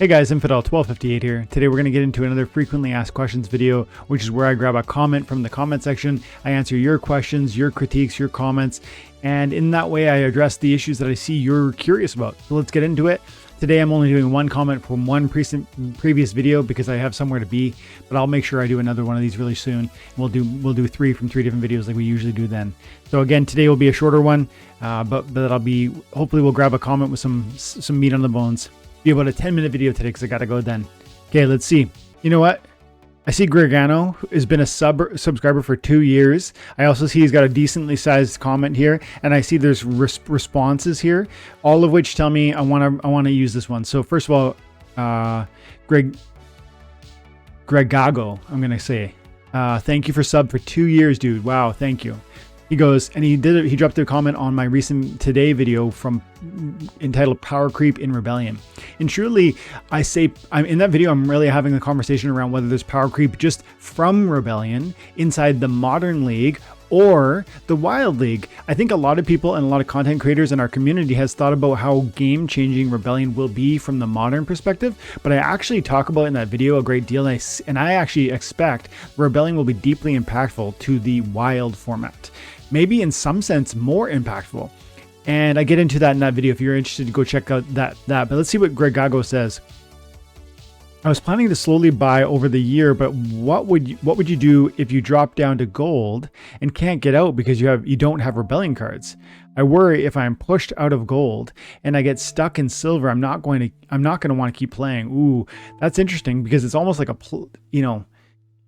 Hey guys, Infidel1258 here. Today we're going to get into another frequently asked questions video, which is where I grab a comment from the comment section. I answer your questions, your critiques, your comments, and in that way I address the issues that I see you're curious about. So let's get into it. Today I'm only doing one comment from one previous video because I have somewhere to be, but I'll make sure I do another one of these really soon. We'll do three from three different videos like we usually do then. So again, today will be a shorter one, but that'll be, hopefully we'll grab a comment with some meat on the bones. Be about a 10-minute video today because I gotta go then. Okay, let's see. You know what? I see Gregano has been a subscriber for 2 years. I also see he's got a decently sized comment here, and I see there's responses here, all of which tell me I want to use this one. So first of all, Gregago, I'm gonna say, thank you for sub for 2 years, dude. Wow, thank you. He goes, and he dropped a comment on my recent Today video entitled Power Creep in Rebellion. And truly, in that video, I'm really having a conversation around whether there's power creep just from Rebellion inside the Modern League or the Wild League. I think a lot of people and a lot of content creators in our community has thought about how game-changing Rebellion will be from the modern perspective, but I actually talk about in that video a great deal, and I actually expect Rebellion will be deeply impactful to the Wild format. Maybe in some sense more impactful. And I get into that in that video if you're interested to go check out that. But let's see what Gregago says. I was planning to slowly buy over the year, but what would you do if you drop down to gold and can't get out because you don't have Rebellion cards? I worry if I'm pushed out of gold and I get stuck in silver, I'm not going to want to keep playing. Ooh, that's interesting because it's almost like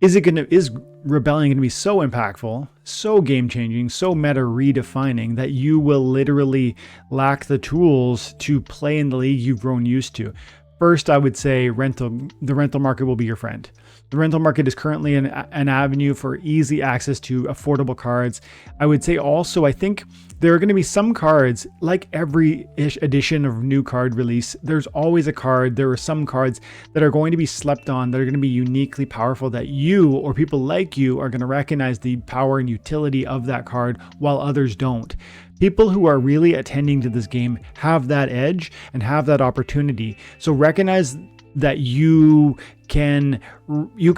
is Rebellion going to be so impactful, so game-changing, so meta redefining that you will literally lack the tools to play in the league you've grown used to? First, I would say the rental market will be your friend. The rental market is currently an avenue for easy access to affordable cards. I would say also, I think there are going to be some cards, like every edition of new card release, there's always a card, there are some cards that are going to be slept on, that are going to be uniquely powerful, that you or people like you are going to recognize the power and utility of that card while others don't. People who are really attending to this game have that edge and have that opportunity. So recognize that you can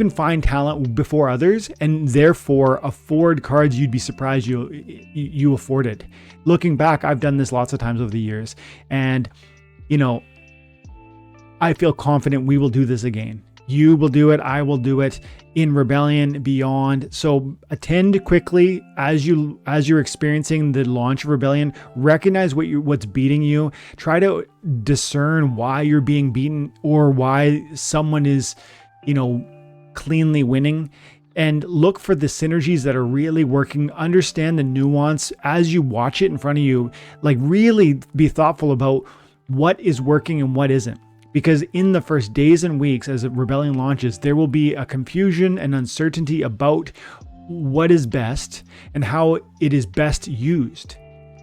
find talent before others and therefore afford cards you'd be surprised you afforded. Looking back, I've done this lots of times over the years, and I feel confident we will do this again. You will do it. I will do it in Rebellion, beyond. So attend quickly as you're experiencing the launch of Rebellion. Recognize what's beating you. Try to discern why you're being beaten or why someone is, cleanly winning. And look for the synergies that are really working. Understand the nuance as you watch it in front of you. Like, really be thoughtful about what is working and what isn't. Because in the first days and weeks as Rebellion launches, there will be a confusion and uncertainty about what is best and how it is best used.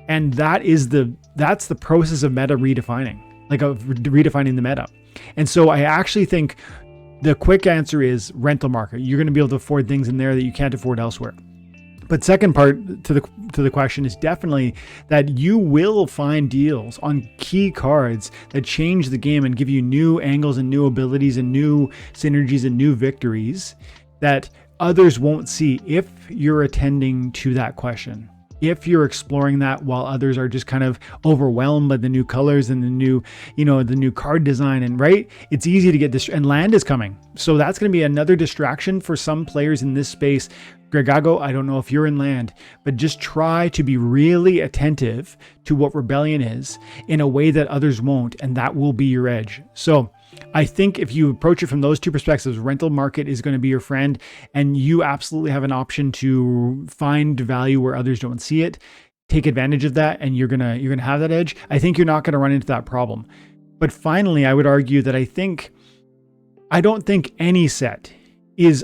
And that's the process of meta redefining, redefining the meta. And so I actually think the quick answer is rental market. You're going to be able to afford things in there that you can't afford elsewhere. But second part to the question is definitely that you will find deals on key cards that change the game and give you new angles and new abilities and new synergies and new victories that others won't see if you're attending to that question. If you're exploring that while others are just kind of overwhelmed by the new colors and the new card design, and right, it's easy to get and land is coming. So that's going to be another distraction for some players in this space. Gregago, I don't know if you're in land, but just try to be really attentive to what Rebellion is in a way that others won't, and that will be your edge. So I think if you approach it from those two perspectives, rental market is going to be your friend, and you absolutely have an option to find value where others don't see it. Take advantage of that, and you're gonna have that edge. I think you're not going to run into that problem. But finally, I would argue that I don't think any set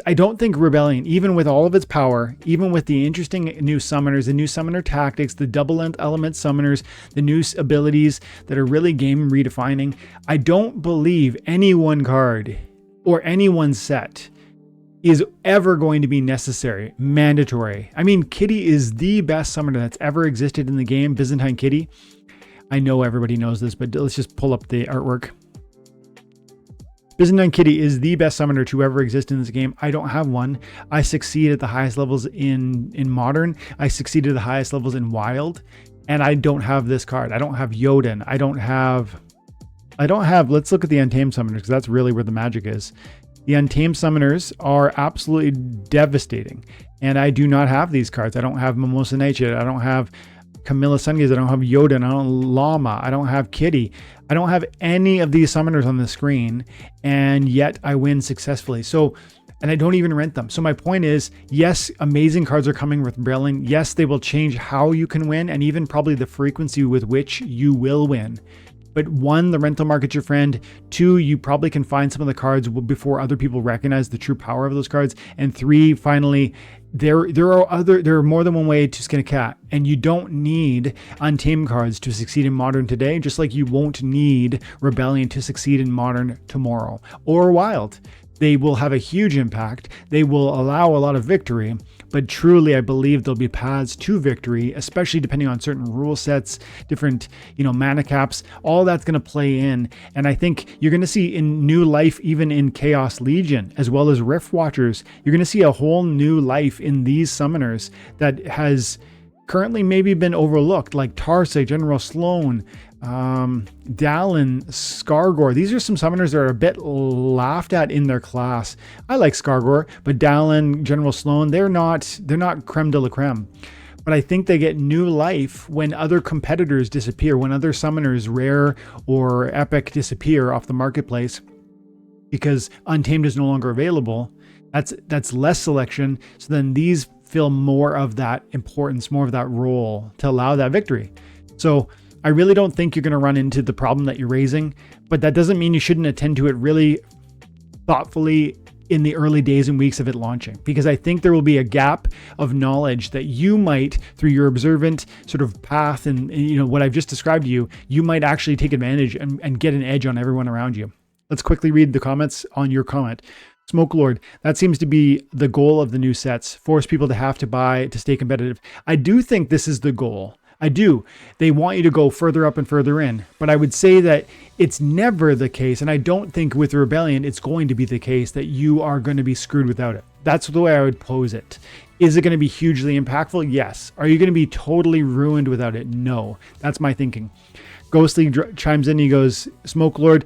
I don't think Rebellion, even with all of its power, even with the interesting new summoners, the new summoner tactics, the double element summoners, the new abilities that are really game redefining, I don't believe any one card or any one set is ever going to be necessary, mandatory. I mean, Kitty is the best summoner that's ever existed in the game, Byzantine Kitty. I know everybody knows this, but let's just pull up the artwork. Byzantine Kitty is the best summoner to ever exist in this game. I don't have one. I succeed at the highest levels in Modern. I succeed at the highest levels in Wild. And I don't have this card. I don't have Jotun. I don't have, let's look at the Untamed Summoners, because that's really where the magic is. The Untamed Summoners are absolutely devastating. And I do not have these cards. I don't have Mimosa Nightshade. I don't have Camilla Sungaze. I don't have Jotun. I don't have Llama. I don't have Kitty. I don't have any of these summoners on the screen, and yet I win successfully. So, and I don't even rent them. So my point is, yes, amazing cards are coming with Rebellion. Yes, they will change how you can win, and even probably the frequency with which you will win. But one, the rental market's your friend. Two, you probably can find some of the cards before other people recognize the true power of those cards. And three, finally, there are more than one way to skin a cat, and you don't need Untamed cards to succeed in Modern today, just like you won't need Rebellion to succeed in Modern tomorrow or Wild. They will have a huge impact. They will allow a lot of victory, but truly I believe there'll be paths to victory, especially depending on certain rule sets, different, mana caps. All that's going to play in. And I think you're going to see in new life, even in Chaos Legion, as well as Rift Watchers, you're going to see a whole new life in these summoners that has currently maybe been overlooked, like Tarsay, General Sloan, Dallin, Skargor. These are some summoners that are a bit laughed at in their class. I like Skargor, but Dallin, General Sloan, they're not creme de la creme. But I think they get new life when other competitors disappear, when other summoners, rare or epic, disappear off the marketplace because Untamed is no longer available. That's less selection. So then these fill more of that importance, more of that role to allow that victory. So I really don't think you're going to run into the problem that you're raising, but that doesn't mean you shouldn't attend to it really thoughtfully in the early days and weeks of it launching, because I think there will be a gap of knowledge that you might, through your observant sort of path and what I've just described to you, you might actually take advantage and get an edge on everyone around you. Let's quickly read the comments on your comment. Smoke Lord, that seems to be the goal of the new sets, force people to have to buy to stay competitive. I do think this is the goal. I do. They want you to go further up and further in, but I would say that it's never the case, and I don't think with Rebellion it's going to be the case that you are going to be screwed without it. That's the way I would pose it. Is it going to be hugely impactful? Yes. Are you going to be totally ruined without it? No. That's my thinking. Ghostly chimes in. He goes, Smoke Lord,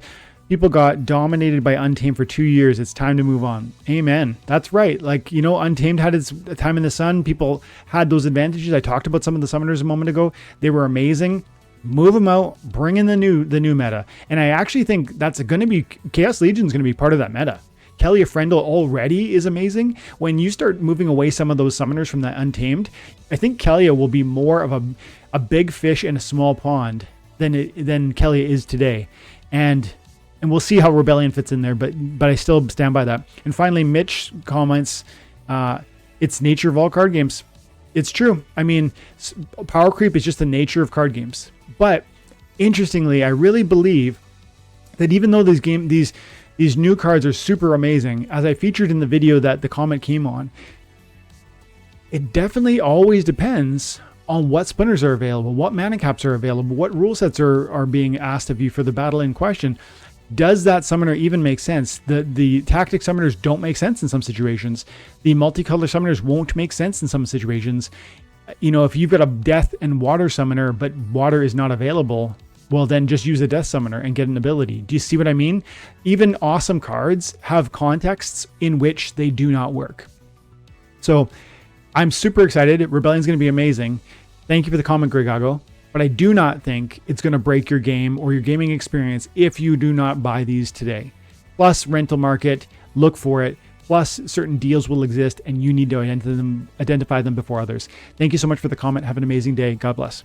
people got dominated by Untamed for 2 years. It's time to move on. Amen. That's right. Like, Untamed had its time in the sun. People had those advantages. I talked about some of the summoners a moment ago. They were amazing. Move them out. Bring in the new meta. And I actually think that's going to be, Chaos Legion is going to be part of that meta. Kelly Frendel already is amazing. When you start moving away some of those summoners from that Untamed, I think Kelia will be more of a big fish in a small pond than Kelia is today. And we'll see how Rebellion fits in there, but I still stand by that. And finally, Mitch comments, it's nature of all card games. It's true. I mean, power creep is just the nature of card games. But interestingly, I really believe that even though these new cards are super amazing, as I featured in the video that the comment came on, it definitely always depends on what splinters are available, what mana caps are available, what rule sets are being asked of you for the battle in question. Does that summoner even make sense? The tactic summoners don't make sense in some situations. The multicolor summoners won't make sense in some situations. If you've got a death and water summoner, but water is not available, well, then just use a death summoner and get an ability. Do you see what I mean? Even awesome cards have contexts in which they do not work. So I'm super excited. Rebellion's going to be amazing. Thank you for the comment, Gregago. But I do not think it's going to break your game or your gaming experience if you do not buy these today. Plus, rental market, look for it. Plus, certain deals will exist and you need to identify them before others. Thank you so much for the comment. Have an amazing day. God bless.